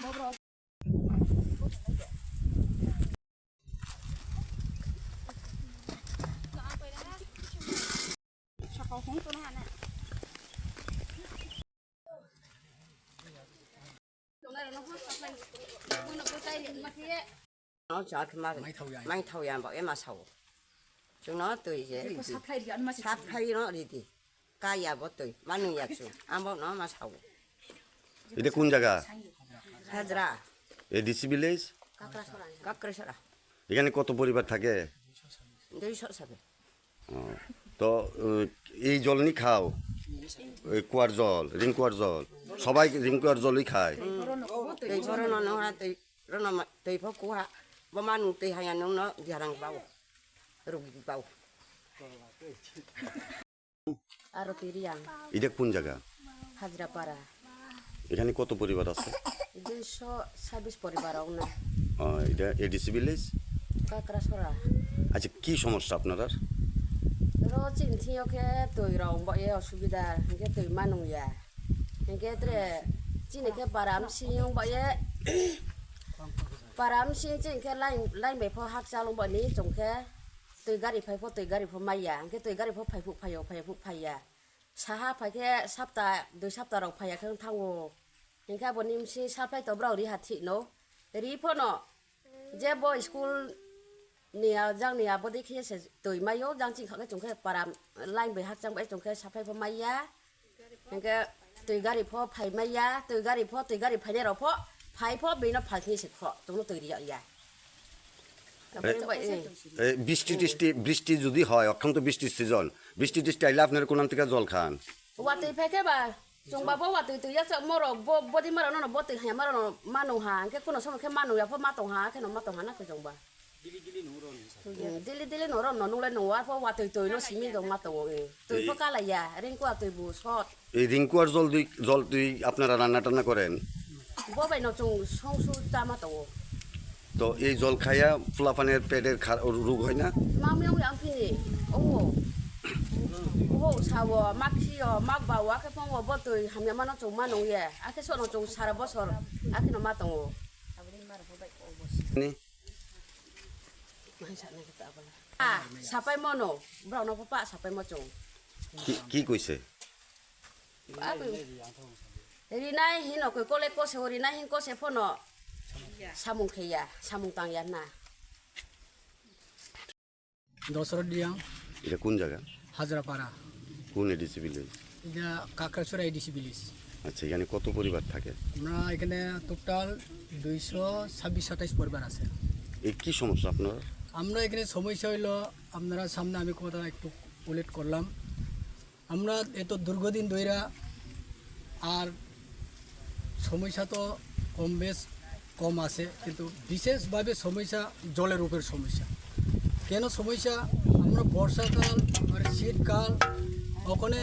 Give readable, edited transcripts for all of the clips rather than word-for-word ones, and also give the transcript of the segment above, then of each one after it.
nó chọn mà mang thầu vàng bảo em mà sầu chúng nó tùy vậy sắp hay nó đi thì ca nhà bảo tùy mà nương nhạc xuống ăn bảo nó mà sầu এটা কোন জায়গা Hazra ADC Village কাকরাছড়া এখানে কত পরিবার থাকে 200 সাবে তো এই জল নি খাও এই কুয়ার জল রিংকুয়ার জল সবাই রিংকুয়ার জলই খায় tùy cho nó tùy phó cua bao man tùy hai anh nó giờ đang bao rồi bao Arotiriang এটা কোন জায়গা Hadrapara এখানে কত পরিবার আছে 226 পরিবার না এটা ADC Village Kakrachara আচ্ছা কি সমস্যা আপনারা রোজিন থিওকে তুই রং বয়ে অসুবিধা কে তুই মানুয়া কে ত্রে চিনেকে পারাম সিং বয়ে পারাম সিং চিনকে লাইন বেফো হাক জালং বনি জংকে তুই গাড়ি ফাইফো তুই গাড়ি ফো মাইয়া কে তুই গাড়ি ফো ফাইফু ফাইয়া সাহা ফাইকে সাপ্তা 2 সাপ্তা রং ফাইয়াเครื่องทางโวเห็นแค่บนนิมซีซาไพตัวเราดีหัดทิโนรีพ่อเนาะเจ้าบอยสคูลเนี่ยจังเนี่ยบดีขี้เสตุยมาโยจังจริงเขาก็จงแค่ปารามไล่ไปหักจังไปจงแค่ซาไพพ่อมายาเห็นแค่ตุยกาลิพ่อไผ่มายาตุยกาลิพ่อเนี่ยเราพ่อไผ่พ่อบีน่ะไผ่ที่สิพ่อจงตุยดีอย่าง বৃষ্টি যদি হয় অক্ষান্ত বৃষ্টির সিজন বৃষ্টি আইলে আপনার কোন থেকে জল খান ওয়াতে ফেকে বা জংবা bo wa tu ya sa moro bo di maro no bo ti ha maro no manu ha ke kuno so ke manu ya pho ma tong ha ke no ma tong ha na ke jongba dili no ro no nu le no wa pho wa tu no simi jong ma to e tu pho ka la ya ring kwa tu bu shot এই রিংকুয়ার জল তুই আপনারা রান্না টান্না করেন bo bai no jong song su ta ma to তো এই জল খাইয়া ফুলাপানের পেটের রোগ হয় না ma myong yang phi ni ô sao mắc khi mắc vào quá cái phong bớt từ hàm nhà nó trồng nông ye, cái số nó trồng sara bớt sora, cái nó trồng. Saphai mono, brown nó papa saphai mo trồng. কি কইছে? Ri nai hin nó coi cô lấy cô se ri nai hin cô se phô nó, samung kaya, samung tang ya na. Dasharath ডিয়াং এটা কোন জায়গা হাজরাপাড়া কোন ADC Village এটা কাকরাছড়া ADC Village আচ্ছা এখানে কত পরিবার থাকে আমরা এখানে টোটাল 226-27 পরিবার আছে এই কি সমস্যা আপনার আমরা এখানে সমস্যা হইলো আপনারা সামনে আমি কথা একটু উল্লেখ করলাম আমরা এত দীর্ঘদিন ধরে আর সমস্যা তো কম আছে কিন্তু বিশেষভাবে সমস্যা জলের উপর সমস্যা কেন সমস্যা আমরা বর্ষাকাল আর শীতকাল ওখানে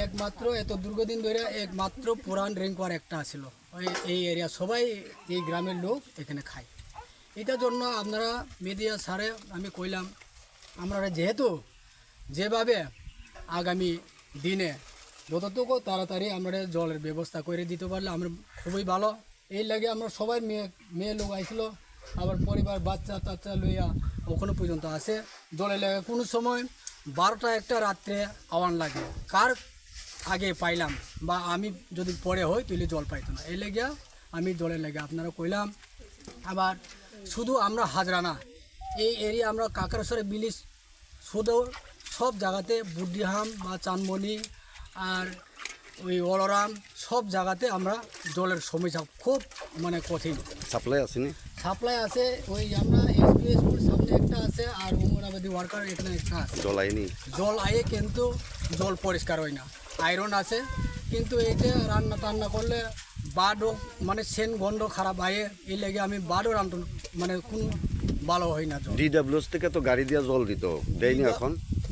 একমাত্র এত দীর্ঘদিন ধরে একমাত্র পুরান রিংকুয়ার একটা আছিল এই এরিয়া সবাই এই গ্রামের লোক এখানে খায় এটার জন্য আপনারা মিডিয়া সারে আমি কইলাম আমরা যেহেতু যেভাবে আগামী দিনে যতটুকু তাড়াতাড়ি আমরা জলের ব্যবস্থা করে দিতে পারলে আমরা খুবই ভালো এই লাগে আমরা সবাই মেয়ে লোক আইছিল আবার পরিবার বাচ্চা টাচ্চা লইয়া ওখানে পর্যন্ত আসে জলে লাগে কোনো সময় 12টা-1টা রাত্রে আওয়ান লাগে কার আগে পাইলাম বা আমি যদি পরে হই তাহলে জল পাইতো না এই লেগে আমি জলের লাগে আপনারা কইলাম আবার শুধু আমরা হাজরা না এই এরিয়া আমরা কাকরাছড়া ভিলেজ শুধু সব জায়গাতে বুদ্ধিহাম বা চানমণি আর ওই অলরাম সব জায়গাতে আমরা জলের সমস্যা খুব মানে কঠিন সাপ্লাই আসেনি সাপ্লাই আছে ওই আমরা এসবি স্কুল সামনে একটা আছে আর অঙ্গনাবাদী ওয়ার্কার এখানে একটা আছে জল আয়ে কিন্তু জল পরিষ্কার হয় না আয়রন আছে কিন্তু এইটা রান্না টান্না করলে বাডও মানে সেন গন্ধ খারাপ আয়ে এই লেগে আমি বাডও রান্না মানে কোন ভালো হয় না DWS থেকে তো গাড়ি দিয়া জল দিত দেয়নি এখন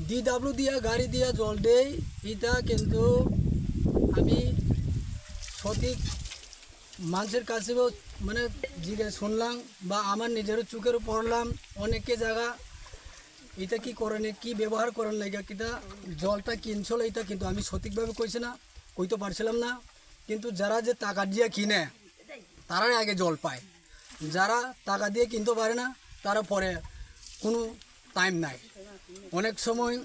DW দিয়া গাড়ি দিয়া জল দেই এটা কিন্তু আমি সঠিক মানুষের কাছেও মানে জিজ্ঞেস শুনলাম বা আমার নিজেরও চোখেরও পড়লাম অনেকে জায়গা এটা কি করেন কি ব্যবহার করেন লাগে কিটা জলটা কিনছিল এটা কিন্তু আমি সঠিকভাবে কইছি না কইতে পারছিলাম না কিন্তু যারা যে টাকা দিয়ে কিনে তারাই আগে জল পায়। যারা টাকা দিয়ে কিনতে পারে না তারা পরে কোনো টাইম নাই, অনেক সময়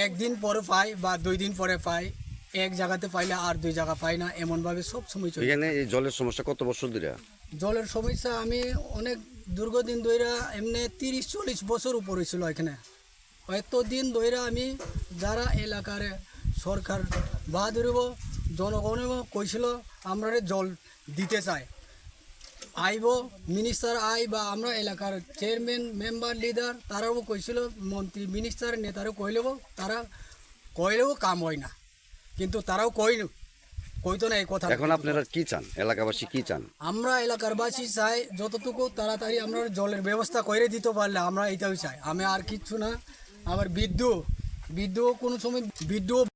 একদিন পরে পায় বা 2 দিন পরে পায়, এক জায়গাতে পাইলে আর 2 জায়গা পায় না, এমনভাবে সব সময় চলে। এখানে এই জলের সমস্যা কত বছর ধরে? জলের সমস্যা আমি অনেক দীর্ঘদিন ধরে এমনি 30-40 বছর উপরে ছিল এখানে। এতদিন ধরে আমি যারা এলাকার সরকার বা ধরব জনগণেও কইছিল আমরা জল দিতে চাই, আইব মিনিস্টার আই বা আমরা এলাকার চেয়ারম্যান মেম্বার লিডার তারাও কইছিল, মন্ত্রী মিনিস্টার নেতারাও কইলেও তারা কইলেও কাম হয় না, কিন্তু তারাও কইতো না এই কথা। এখন আপনারা কি চান, এলাকাবাসী কি চান? আমরা এলাকারবাসী চাই যতটুকু তাড়াতাড়ি আমরা জলের ব্যবস্থা করে দিতে পারলে আমরা এইটাই চাই, আমি আর কিচ্ছু না। আবার বিদ্যুৎ কোনো সময় বিদ্যুৎ